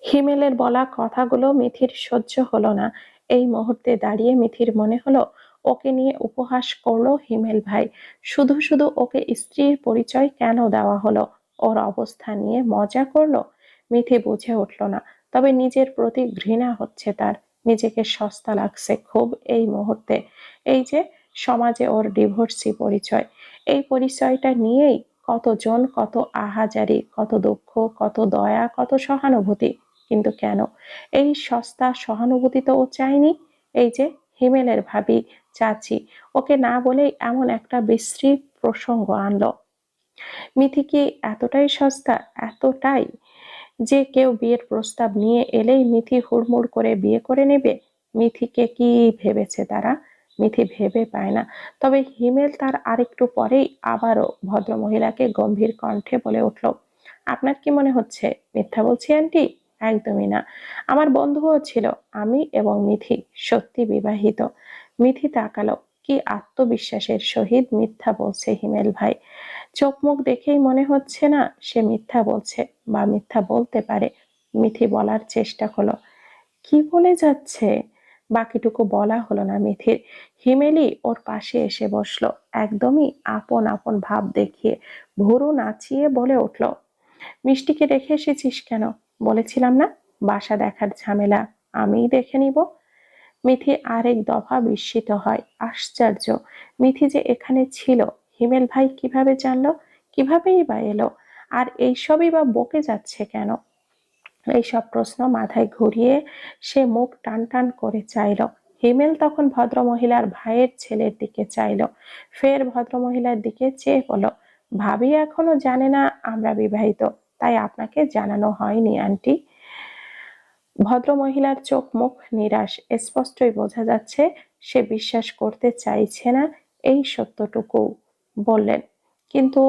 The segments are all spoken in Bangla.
হিমেলের বলা কথাগুলো মিথির সহ্য হলো না। এই মুহূর্তে দাঁড়িয়ে মিথির মনে হলো ওকে নিয়ে উপহাস করলো হিমেল ভাই। শুধু শুধু ওকে স্ত্রীর পরিচয় কেন দেওয়া হলো? ওর অবস্থা নিয়ে মজা করলো। মিথি বুঝে উঠল না, তবে নিজের প্রতি ঘৃণা হচ্ছে তার। নিজেকে সস্তা লাগছে খুব এই মুহূর্তে। এই যে সমাজে ওর ডিভোর্সি পরিচয়, এই পরিচয়টা নিয়েই কতজন কত আহাজারি, কত দুঃখ, কত দয়া, কত সহানুভূতি। কিন্তু কেন এই সস্তা সহানুভূতি তো ও চায়নি। এই যে হিমেলের ভাবি, চাচি ওকে না বলেই এমন একটা বিশ্রী প্রসঙ্গ আনলো। মিথি কি এতটাই সস্তা, এতটাই যে কেউ বিয়ের প্রস্তাব নিয়ে এলেই মিথি হুড়মুড় করে বিয়ে করে নেবে? মিথিকে কি ভেবেছে তারা? মিথি ভেবে পায় না। তবে হিমেল তার আরেকটু পরেই আবারও ভদ্রমহিলাকে গম্ভীর কণ্ঠে বলে উঠল, আপনার কি মনে হচ্ছে মিথ্যা বলছি আন্টি? একদমই না। আমার বন্ধুও ছিল। আমি এবং মিথি সত্যি বিবাহিত। মিথি তাকালো। কি আত্মবিশ্বাসের সহিত মিথ্যা বলছে হিমেল ভাই। চোখ মুখ দেখেই মনে হচ্ছে না সে মিথ্যা বলছে বা মিথ্যা বলতে পারে। মিথি বলার চেষ্টা হলো, কি বলে যাচ্ছে? বাকিটুকু বলা হলো না মিথির। হিমেলি ওর পাশে এসে বসলো, একদমই আপন আপন ভাব দেখিয়ে ভুরু নাচিয়ে বলে উঠল, মিষ্টিকে রেখে এসেছিস কেন? বলেছিলাম না বাসা দেখার ঝামেলা আমিই দেখে নিব। মিথি আরেক দফা বিস্মিত হয়। আশ্চর্য, মিথি যে এখানে ছিল হিমেল ভাই কিভাবে জানলো? কিভাবেই বা এলো? আর এইসবই বা বকে যাচ্ছে কেন? এইসব প্রশ্ন মাথায় ঘুরিয়ে সে মুখ টান টান করে চাইল। হিমেল তখন ভদ্রমহিলার ভাইয়ের ছেলের দিকে চাইল, ফের ভদ্রমহিলার দিকে চেয়ে বলল, ভাবি এখনো জানে না আমরা বিবাহিত, তাই আপনাকে জানানো হয়নি আন্টি। ভদ্রমহিলার চোখ মুখ নিরাশ, স্পষ্টই বোঝা যাচ্ছে সে বিশ্বাস করতে চাইছে না এই সত্যটুকু। বললেন, কিন্তু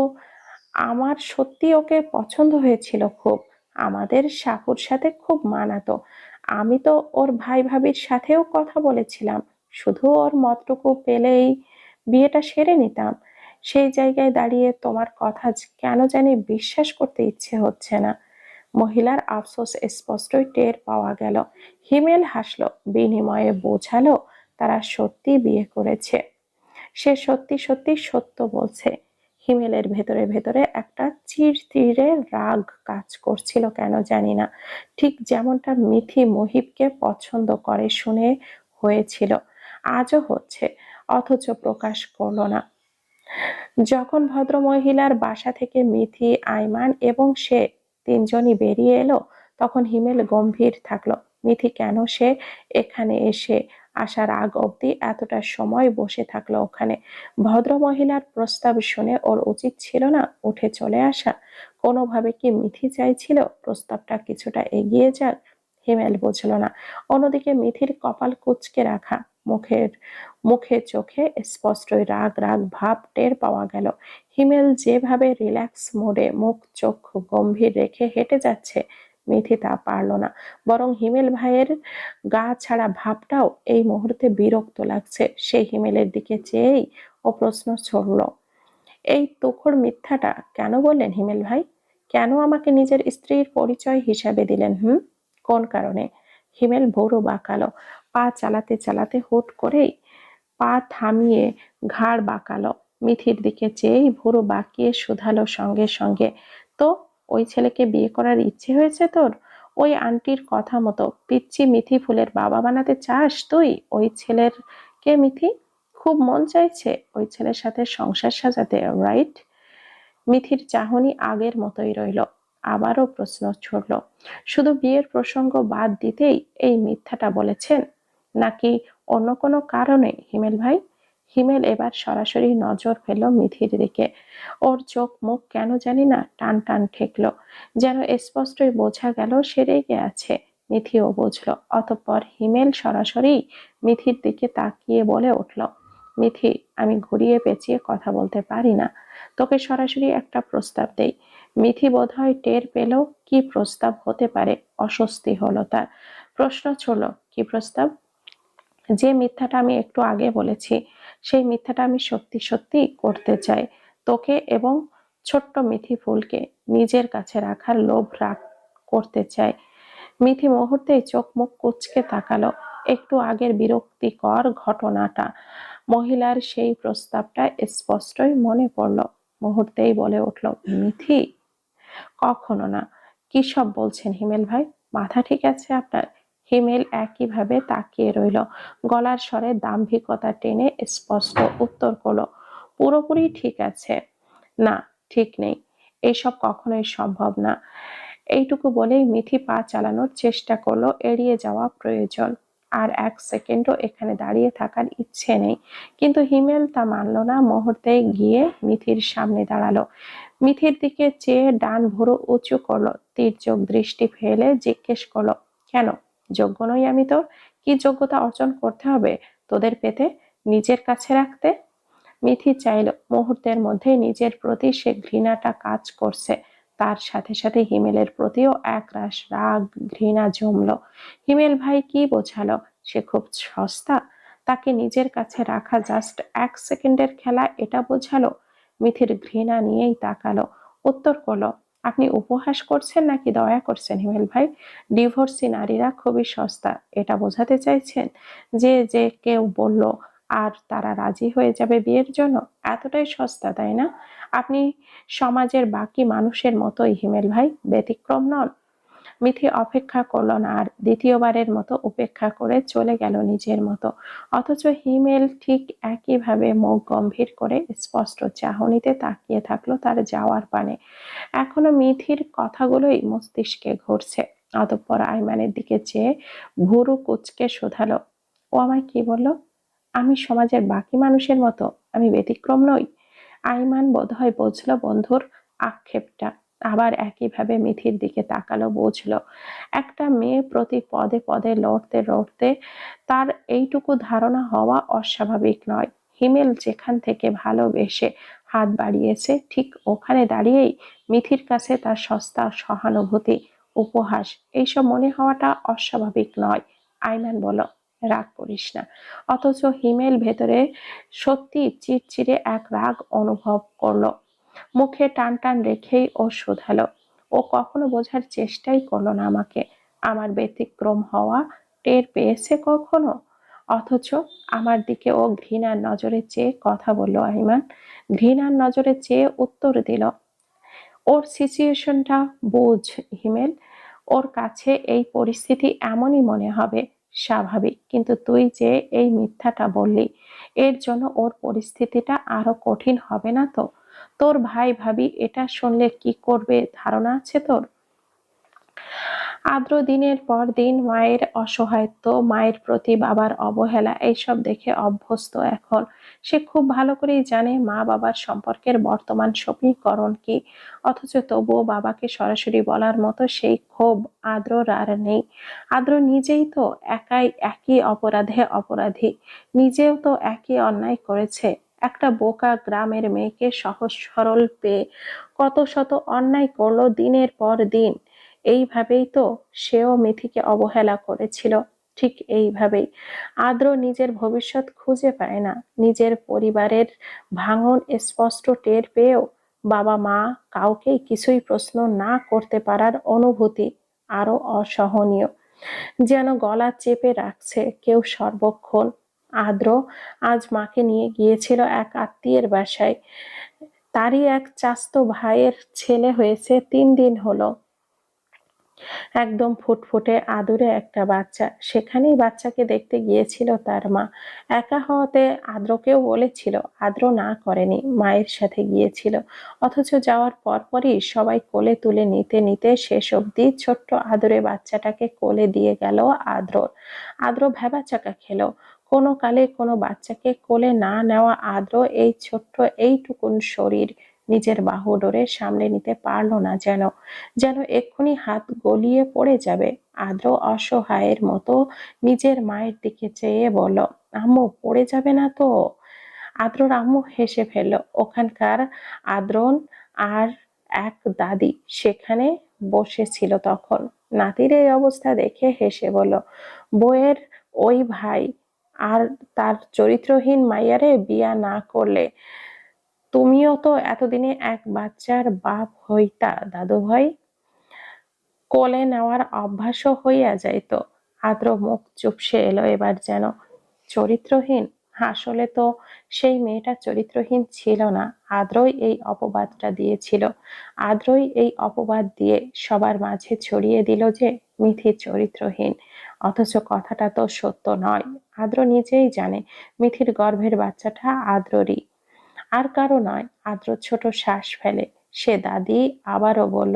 আমার সত্যি ওকে পছন্দ হয়েছিল খুব। আমাদের সাপুর সাথে খুব মানাতো। আমি তো ওর ভাই ভাবির সাথেও কথা বলেছিলাম, শুধু ওর মতটুকু পেলেই বিয়েটা সেরে নিতাম। সেই জায়গায় দাঁড়িয়ে তোমার কথা কেন জানি বিশ্বাস করতে ইচ্ছে হচ্ছে না। মহিলার আফসোস স্পষ্টই টের পাওয়া গেল। হিমেল হাসলো, বিনিময়ে বোঝালো তারা সত্যি বিয়ে করেছে। সে সত্যি সত্যি সত্য বলছে। হিমেলের ভেতরে ভেতরে একটা চিড়চিড়ে রাগ কাজ করছিল কেন জানি না, ঠিক যেমনটা মিথি মহিবকে পছন্দ করে শুনে হয়েছিল, আজও হচ্ছে, অথচ প্রকাশ করলো না। যখন ভদ্রমহিলার বাসা থেকে মিথি, আইমান এবং সে তিনজনই বেরিয়ে এলো, তখন হিমেল গম্ভীর থাকলো। মিথি কেন সে এখানে এসে আসার আগ অবধি এতটা সময় বসে থাকলো ওখানে? ভদ্রমহিলার প্রস্তাব শুনে ওর উচিত ছিল না উঠে চলে আসা? কোনোভাবে কি মিথি চাইছিল প্রস্তাবটা কিছুটা এগিয়ে যাক? হিমেল বুঝল না। অন্যদিকে মিথির কপাল কুঁচকে রাখা, মুখের মুখে চোখে স্পষ্টই রাগ রাগ ভাব টের পাওয়া গেল। হিমেল যেভাবে রিল্যাক্স মোডে মুখ চোখ গম্ভীর রেখে হেঁটে যাচ্ছে, মিথি তা পারল না। বরং হিমেল ভাইয়ের গা ছাড়া ভাবটাও এই মুহূর্তে বিরক্ত লাগছে। সেই হিমেলের দিকে চেয়েই ও প্রশ্ন ছড়ল, এই তুখোড় মিথ্যাটা কেন বললেন হিমেল ভাই? কেন আমাকে নিজের স্ত্রীর পরিচয় হিসাবে দিলেন? কোন কারণে? হিমেল ভোরও বাঁকালো, পা চালাতে চালাতে হুট করেই পা থামিয়ে ঘাড় বাঁকালো। মিথির দিকে চেয়েই ভুরু বাঁকিয়ে শুধালো সঙ্গে সঙ্গে, তো ওই ছেলেকে বিয়ে করার ইচ্ছে হয়েছে তোর? ওই আন্টির কথা মতো পিচ্চি মিথি ফুলের বাবা বানাতে চাস তুই ওই ছেলের? কে মিথি? খুব মন চাইছে ওই ছেলের সাথে সংসার সাজাতে, রাইট? মিথির চাহনি আগের মতোই রইল। আবারও প্রশ্ন ছুড়ল, শুধু বিয়ের প্রসঙ্গ বাদ দিতেই এই মিথ্যাটা বলেছেন, নাকি অন্য কোনো কারণে হিমেল ভাই? হিমেল এবার সরাসরি নজর ফেলল মিথির দিকে। ওর চোখ মুখ কেন জানি না টান টান ঠেকলো, যেন স্পষ্টই বোঝা গেল সে রেগে আছে। মিথিও বুঝলো। অতঃপর হিমেল সরাসরি মিথির দিকে তাকিয়ে বলে উঠল, মিথি, আমি ঘুরিয়ে পেঁচিয়ে কথা বলতে পারি না। তোকে সরাসরি একটা প্রস্তাব দেই। মিথি বোধহয় টের পেল কি প্রস্তাব হতে পারে। অস্বস্তি হলো তার। প্রশ্ন ছুড়ল, কি প্রস্তাব? যে মিথ্যাটা আমি একটু আগে বলেছি, সেই মিথ্যাটা আমি সত্যি সত্যি করতে চাই। তোকে এবং ছোট্ট মিথি ফুলকে নিজের কাছে রাখার লোভ রাগ করতে চাই। মিথি মুহূর্তেই চোখ মুখ কুঁচকে তাকালো। একটু আগের বিরক্তিকর ঘটনাটা, মহিলার সেই প্রস্তাবটা স্পষ্টই মনে পড়ল। মুহূর্তেই বলে উঠল, মিথি, কখনো না। কি সব বলছেন হিমেল ভাই? মাথা ঠিক আছে আপনার? হিমেল একইভাবে তাকিয়ে রইল, গলার স্বরে দাম্ভিকতা টেনে স্পষ্ট উত্তর করলো, পুরোপুরি ঠিক আছে না, ঠিক নেই। এইসব কখনোই সম্ভব না। এইটুকু বলেই মিথি পা চালানোর চেষ্টা করলো, এড়িয়ে যাওয়া প্রয়োজন। আর এক সেকেন্ডও এখানে দাঁড়িয়ে থাকার ইচ্ছে নেই। কিন্তু হিমেল তা মানল না, মুহূর্তেই গিয়ে মিথির সামনে দাঁড়ালো। মিথির দিকে চেয়ে ডান ভুরু উঁচু করলো, তীর্যক দৃষ্টি ফেলে জিজ্ঞেস করলো, কেন? যোগ্য নই আমি তোর? কি যোগ্যতা অর্জন করতে হবে তোদের পেতে, নিজের কাছে রাখতে? মিথি চাইল মুহূর্তের মধ্যে নিজের প্রতি সে ঘৃণাটা কাজ করছে। তার সাথে সাথে হিমেলের প্রতিও একরাশ রাগ ঘৃণা জমল। হিমেল ভাই কি বোঝালো? সে খুব সস্তা, তাকে নিজের কাছে রাখা জাস্ট এক সেকেন্ডের খেলা, এটা বোঝালো? মিথির ঘৃণা নিয়েই তাকালো, উত্তর করলো, আপনি উপহাস করছেন নাকি দয়া করছেন হিমেল ভাই? ডিভোর্সি নারীরা খুবই সস্তা, এটা বোঝাতে চাইছেন? যে যে কেউ বলল আর তারা রাজি হয়ে যাবে বিয়ের জন্য, এতটাই সস্তা তাই না? আপনি সমাজের বাকি মানুষের মতোই হিমেল ভাই, ব্যতিক্রম নন। মিথি অপেক্ষা করলো না আর, দ্বিতীয়বারের মতো উপেক্ষা করে চলে গেল নিজের মতো। অথচ হিমেল ঠিক একইভাবে মুখ গম্ভীর করে স্পষ্ট চাহনিতে তাকিয়ে থাকলো তার যাওয়ার পানে। এখনো মিথির কথাগুলোই মস্তিষ্কে ঘুরছে। অতঃপর আইমানের দিকে চেয়ে ভুরু কুচকে শোধালো, ও আমায় কি বলল? আমি সমাজের বাকি মানুষের মতো, আমি ব্যতিক্রম নই? আইমান বোধহয় বুঝলো বন্ধুর আক্ষেপটা। আবার একইভাবে মিথির দিকে তাকালো, বুঝলো একটা মেয়ে প্রতি পদে পদে লড়তে লড়তে তার এইটুকু ধারণা হওয়া অস্বাভাবিক নয়। হিমেল যেখান থেকে ভালোবেসে হাত বাড়িয়েছে, ঠিক ওখানে দাঁড়িয়েই মিথির কাছে তার সস্তা সহানুভূতি, উপহাস এইসব মনে হওয়াটা অস্বাভাবিক নয়। আইমান বলল, রাগ করিস না। অথচ হিমেল ভেতরে সত্যি চিড়চিড়ে এক রাগ অনুভব করলো। মুখে টান টান রেখেই ও শোধালো, ও কখনো বোঝার চেষ্টাই করলো না আমাকে, আমার ব্যতিক্রম হওয়া টের পেয়েছে কখনো? অথচ আমার দিকে ও ঘৃণার নজরে চেয়ে কথা বলল। আইমান ঘৃণার নজরে চেয়ে উত্তর দিল, ওর সিচুয়েশনটা বোঝ হিমেল, ওর কাছে এই পরিস্থিতি এমনই মনে হবে স্বাভাবিক, কিন্তু তুই যে এই মিথ্যাটা বললি, এর জন্য ওর পরিস্থিতিটা আরো কঠিন হবে না তো? তোর ভাই ভাবি এটা শুনলে কি করবে ধারণা আছে তোর? আদ্র দিনের পর দিন মায়ের অসহায়ত্ব, মায়ের প্রতি বাবার অবহেলা এইসব দেখে অভ্যস্ত এখন। সে খুব ভালো করেই জানে মা বাবার সম্পর্কের বর্তমান সমীকরণ কি। অথচ তবুও বাবাকে সরাসরি বলার মতো সেই ক্ষোভ আদ্রর আর নেই। আদ্র নিজেই তো একাই একই অপরাধে অপরাধী, নিজেও তো একই অন্যায় করেছে। একটা বোকা গ্রামের মেয়েকে সহজ সরল পেয়ে কত শত অন্যায় করলো দিনের পর দিন। এইভাবেই তো সেও মিথিকে অবহেলা করেছিল। ঠিক এইভাবেই আদ্র নিজের ভবিষ্যৎ খুঁজে পায় না, নিজের পরিবারের ভাঙন স্পষ্ট টের পেয়েও বাবা মা কাউকেই কিছুই প্রশ্ন না করতে পারার অনুভূতি আরো অসহনীয়, যেন গলা চেপে রাখছে কেউ সর্বক্ষণ। আদ্র আজ মাকে নিয়ে গিয়েছিল এক আত্মীয়ের বাসায়। তারই এক চাস্তো ভাইয়ের ছেলে হয়েছে 3 দিন হলো, একদম ফুটফুটে আদুরে একটা বাচ্চা। সেখানেই বাচ্চাকে দেখতে গিয়েছিল তার মা। একা হওয়াতে আদ্রকেও বলেছিল, আদ্র না করেনি, মায়ের সাথে গিয়েছিল। অথচ যাওয়ার পরপরই সবাই কোলে তুলে নিতে নিতে শেষ অবধি ছোট্ট আদুরে বাচ্চাটাকে কোলে দিয়ে গেল আদ্রর। আদ্র ভ্যাবাচাকা খেলো। কোনো কালে কোনো বাচ্চাকে কোলে না নেওয়া আদ্র এই ছোট্ট এইটুকুন শরীর নিজের বাহুডোরে সামলে নিতে পারলো না, যেন যেন এক্ষুনি হাত গলিয়ে পড়ে যাবে। আদ্র অসহায়ের মতো নিজের মায়ের দিকে চেয়ে বলল, আম্মু পড়ে যাবে না তো? আদ্রর আম্মু হেসে ফেলল। ওখানকার আদ্রন আর এক দাদি সেখানে বসেছিল তখন। নাতির এই অবস্থা দেখে হেসে বলল, বউয়ের ওই ভাই আর তার চরিত্রহীন মাইয়ারে বিয়া না করলে তুমিও তো এতদিনে এক বাচ্চার বাপ হইতা দাদু ভাই। কোলে নেওয়ার অভ্যাসও হইয়া যাইত। আদ্র মুখ চুপসে এলো এবার যেন। চরিত্রহীন? আসলে তো সেই মেয়েটা চরিত্রহীন ছিল না, আদ্রই এই অপবাদটা দিয়েছিল। আদ্রই এই অপবাদ দিয়ে সবার মাঝে ছড়িয়ে দিল যে মিথি চরিত্রহীন। অথচ কথাটা তো সত্য নয়। আদ্র নিজেই জানে মিথির গর্ভের বাচ্চাটা আদ্ররই, আর কারো নয়। আদ্র ছোট শ্বাস ফেলে। সে দাদি আবারও বলল,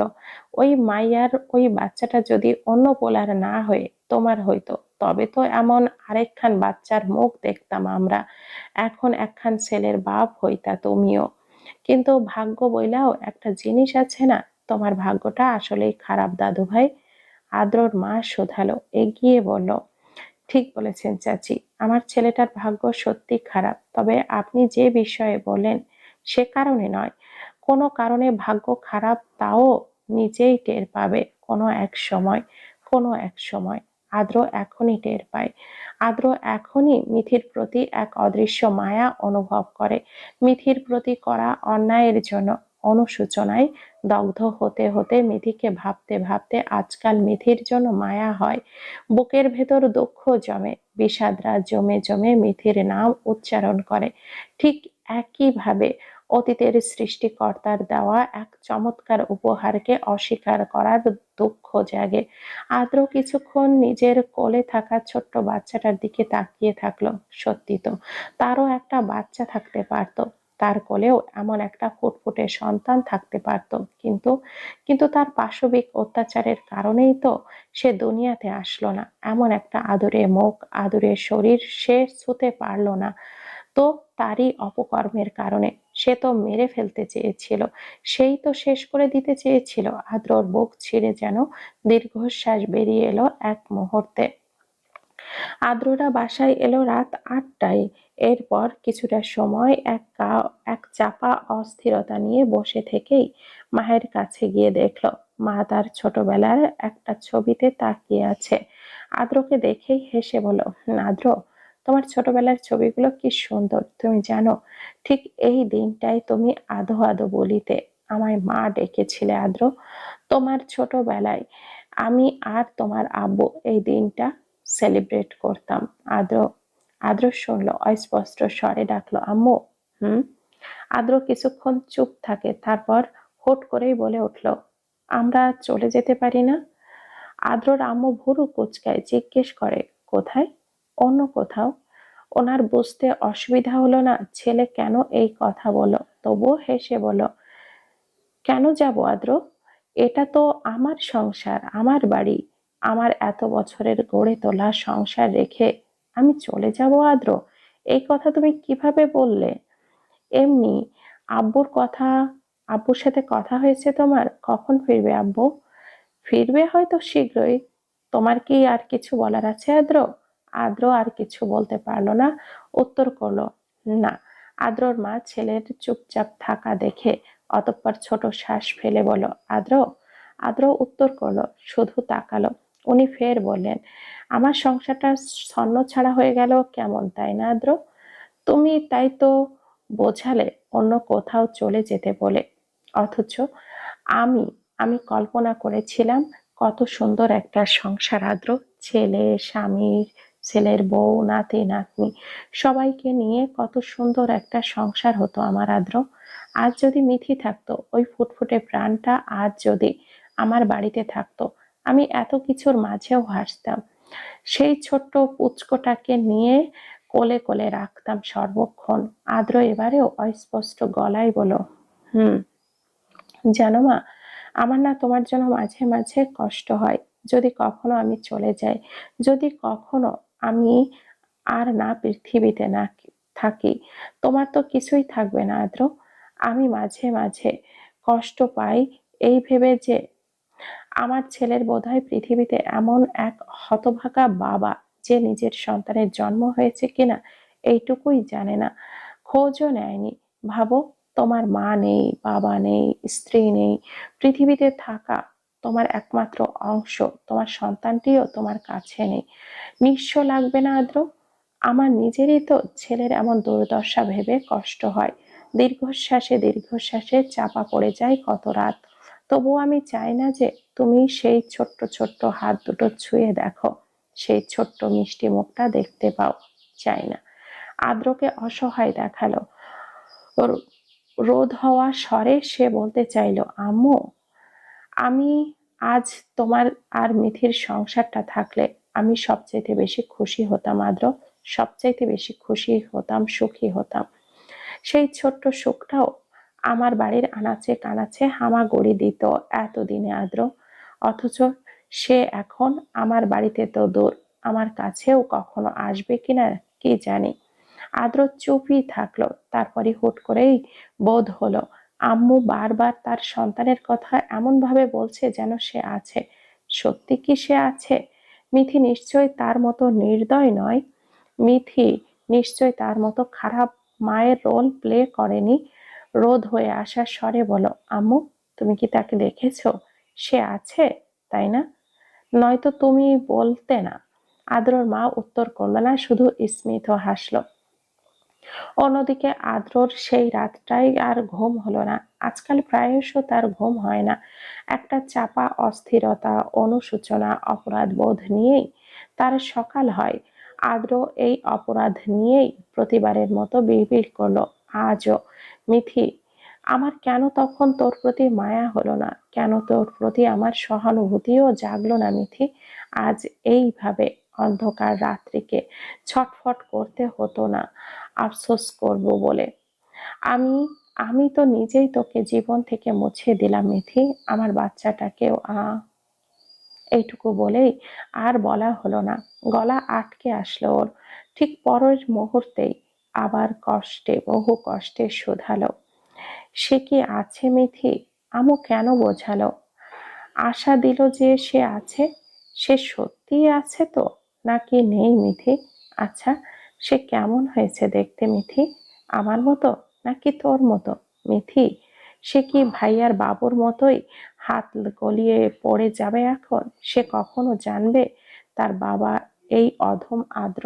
ওই মাইয়ার ওই বাচ্চাটা যদি অন্য পোলার না হয়ে তোমার হইতো, তবে তো এমন আরেকখান বাচ্চার মুখ দেখতাম আমরা। এখন একখান ছেলের বাপ হইতা তুমিও। কিন্তু ভাগ্য বইলাও একটা জিনিস আছে না, তোমার ভাগ্যটা আসলেই খারাপ দাদু ভাই। আদ্রর মা শোধালো, এগিয়ে বলল, ঠিক বলেছেন চাচি, আমার ছেলেটার ভাগ্য সত্যি খারাপ। তবে আপনি যে বিষয়ে বলেন সে কারণে নয়, কোনো কারণে ভাগ্য খারাপ তাও নিজেই টের পাবে কোনো এক সময়। আদ্র এখনই টের পায়। আদ্র এখনই মিথির প্রতি এক অদৃশ্য মায়া অনুভব করে। মিথির প্রতি করা অন্যায়ের জন্য অনুশোচনায় দগ্ধ হতে হতে মিথিকে ভাবতে ভাবতে আজকাল মিথির জন্য মায়া হয়। বুকের ভেতর দুঃখ জমে, বিষাদরা জমে জমে মিথির নাম উচ্চারণ করে। ঠিক একইভাবে অতীতের সৃষ্টিকর্তার দেওয়া এক চমৎকার উপহারকে অস্বীকার করার দুঃখ জাগে। আদ্র কিছুক্ষণ নিজের কোলে থাকা ছোট্ট বাচ্চাটার দিকে তাকিয়ে থাকলো। সত্যি তো, তারও একটা বাচ্চা থাকতে পারতো, তার কোলেও এমন একটা ফুটফুটে সন্তান থাকতে পারত। কিন্তু কিন্তু তার পাশবিক অত্যাচারের কারণেই তো সে দুনিয়াতে আসলো না। এমন একটা আদুরে মুখ, আদুরে শরীর সে ছুঁতে পারলো না। তো তারই অপকর্মের কারণে সে তো মেরে ফেলতে চেয়েছিল, সেই তো শেষ করে দিতে চেয়েছিল। আদ্রর বুক ছিঁড়ে যেন দীর্ঘশ্বাস বেরিয়ে এলো এক মুহূর্তে। আদ্ররা বাসায় এলো রাত ৮টায়। এরপর কিছুটা সময় এক চাপা অস্থিরতা নিয়ে বসে থেকেই মায়ের কাছে গিয়ে দেখলো মা তার ছোটবেলার একটা ছবিতে তাকিয়ে আছে। আদ্রকে দেখেই হেসে বলল, আদ্র, তোমার ছোটবেলার ছবিগুলো কি সুন্দর তুমি জানো? ঠিক এই দিনটাই তুমি আধো আধো বলিতে আমায় মা ডেকেছিলে আদ্র। তোমার ছোটবেলায় আমি আর তোমার আব্বু এই দিনটা সেলিব্রেট করতাম। আদ্র আদ্র শুনলো, অস্পষ্ট স্বরে ডাকলো, আম্মু। হুম। আদ্র কিছুক্ষণ চুপ থাকে, তারপর হুট করেই বলে উঠলো, আমরা চলে যেতে পারি না? আদ্রর আম্মু ভুরু কুচকায়, জিজ্ঞেস করে, কোথায়? অন্য কোথাও। ওনার বুঝতে অসুবিধা হলো না ছেলে কেন এই কথা বলল, তবুও হেসে বলল, কেন যাব আদ্র? এটা তো আমার সংসার, আমার বাড়ি। আমার এত বছরের গড়ে তোলা সংসার রেখে আমি চলে যাব আদ্র? এই কথা তুমি কিভাবে বললে? এমনি। আব্বুর কথা, আব্বুর সাথে কথা হয়েছে তোমার? কখন ফিরবে আব্বু? ফিরবে হয়তো শীঘ্রই। তোমার কি আর কিছু বলার আছে আদ্র? আদ্র আর কিছু বলতে পারলো না, উত্তর করলো, না। আদ্রর মা ছেলের চুপচাপ থাকা দেখে অতঃপর ছোট শ্বাস ফেলে বলল, আদ্র। আদ্র উত্তর করলো, শুধু তাকালো। উনি ফের বললেন, আমার সংসারটা ছন্নছাড়া হয়ে গেল কেমন, তাই না আদ্র? তুমি তাই তো বোঝালে অন্য কোথাও চলে যেতে বলে, অথচ আমি আমি কল্পনা করেছিলাম কত সুন্দর একটা সংসার আদ্র। ছেলে, স্বামী, ছেলের বউ, নাতি নাতনি সবাইকে নিয়ে কত সুন্দর একটা সংসার হতো আমার আদ্র। আজ যদি মিথি থাকতো, ওই ফুটফুটে প্রাণটা আজ যদি আমার বাড়িতে থাকতো, আমি এত কিছুর মাঝেও হাসতাম। সেই ছোট্ট পুচকোটাকে নিয়ে কোলে কোলে রাখতাম সর্বক্ষণ। আদ্র এবারেও অস্পষ্ট গলায় বলল, হুম। জানো মা, আমার না তোমার জন্য মাঝে মাঝে কষ্ট হয়। যদি কখনো আমি চলে যাই, যদি কখনো আমি আর না পৃথিবীতে না থাকি, তোমার তো কিছুই থাকবে না আদ্র। আমি মাঝে মাঝে কষ্ট পাই এই ভেবে যে আমার ছেলের বোধহয় পৃথিবীতে এমন এক হতভাগা বাবা যে নিজের সন্তানের জন্ম হয়েছে কিনা এইটুকুই জানে না, খোঁজও নেয়নি। ভাবো, তোমার মা নেই, বাবা নেই, স্ত্রী নেই, পৃথিবীতে থাকা তোমার একমাত্র অংশ, তোমার সন্তানটিও তোমার কাছে নেই। নিঃস্ব লাগবে না আদ্র? আমার নিজেরই তো ছেলের এমন দুর্দশা ভেবে কষ্ট হয়। দীর্ঘশ্বাসে দীর্ঘশ্বাসে চাপা পড়ে যায় কত রাত। তবু আমি চাই না যে তুমি সেই ছোট্ট ছোট্ট হাত দুটো ছুঁয়ে দেখো, সেই ছোট্ট মিষ্টি মুখটা দেখতে পাও, চাই না। আদ্রকে অসহায় দেখালো। ওর রোধ হওয়া স্বরে সে বলতে চাইল, আম্মু, আমি আজ তোমার আর মিথির সংসারটা থাকলে আমি সবচাইতে বেশি খুশি হতাম আদ্র, সবচাইতে বেশি খুশি হতাম, সুখী হতাম। সেই ছোট্ট সুখটাও আমার বাড়ির আনাচে কানাচে হামাগুড়ি দিত এতদিনে আদ্র, অথচ সে এখন আমার বাড়িতে তো দূর, আমার কাছেও কখনো আসবে কিনা কি জানি। আদ্র চুপই থাকলো, তারপরে হুট করেই বোধ হলো আম্মু বারবার তার সন্তানের কথা এমন ভাবে বলছে যেন সে আছে। সত্যি কি সে আছে? মিথি নিশ্চয় তার মতো নির্দয় নয়, মিথি নিশ্চয় তার মতো খারাপ মায়ের রোল প্লে করেনি। রোধ হয়ে আসার স্বরে বলো, আম্মু, তুমি কি তাকে দেখেছো? সে আছে, তাই না? নয়তো তুমি বলতে না। আদ্রর মা উত্তর করলো না, শুধু স্মিত হাসলো। অন্যদিকে আদ্রর সেই রাতটাই আর ঘুম হলো না। আজকাল প্রায়শ তার ঘুম হয় না। একটা চাপা অস্থিরতা, অনুশোচনা, অপরাধ বোধ নিয়েই তার সকাল হয়। আদ্র এই অপরাধ নিয়েই প্রতিবারের মতো বিড়বিড় করলো, আজও, মিথি, আমার কেন তখন তোর প্রতি মায়া হলো না? কেন তোর প্রতি আমার সহানুভূতিও জাগলো না মিথি? আজ এইভাবে অন্ধকার রাত্রিকে ছটফট করতে হতো না আফসোস করব বলে। আমি আমি তো নিজেই তোকে জীবন থেকে মুছে দিলাম মিথি, আমার বাচ্চাটাকেও। এইটুকু বলেই আর বলা হলো না। গলা আটকে আসলো ওর। ঠিক পরের মুহূর্তেই আবার কষ্টে, বহু কষ্টে শুধালো, সে কি আছে মিথি? আমু কেন বোঝালো, আশা দিল যে সে আছে। সে সত্যিই আছে তো, নাকি নেই মিথি? আচ্ছা, সে কেমন হয়েছে দেখতে মিথি? আমার মতো নাকি তোর মতো মিথি? সে কি ভাইয়ার বাবুর মতোই হাত গলিয়ে পড়ে যাবে এখন? সে কখনো জানবে তার বাবা এই অধম আদ্র?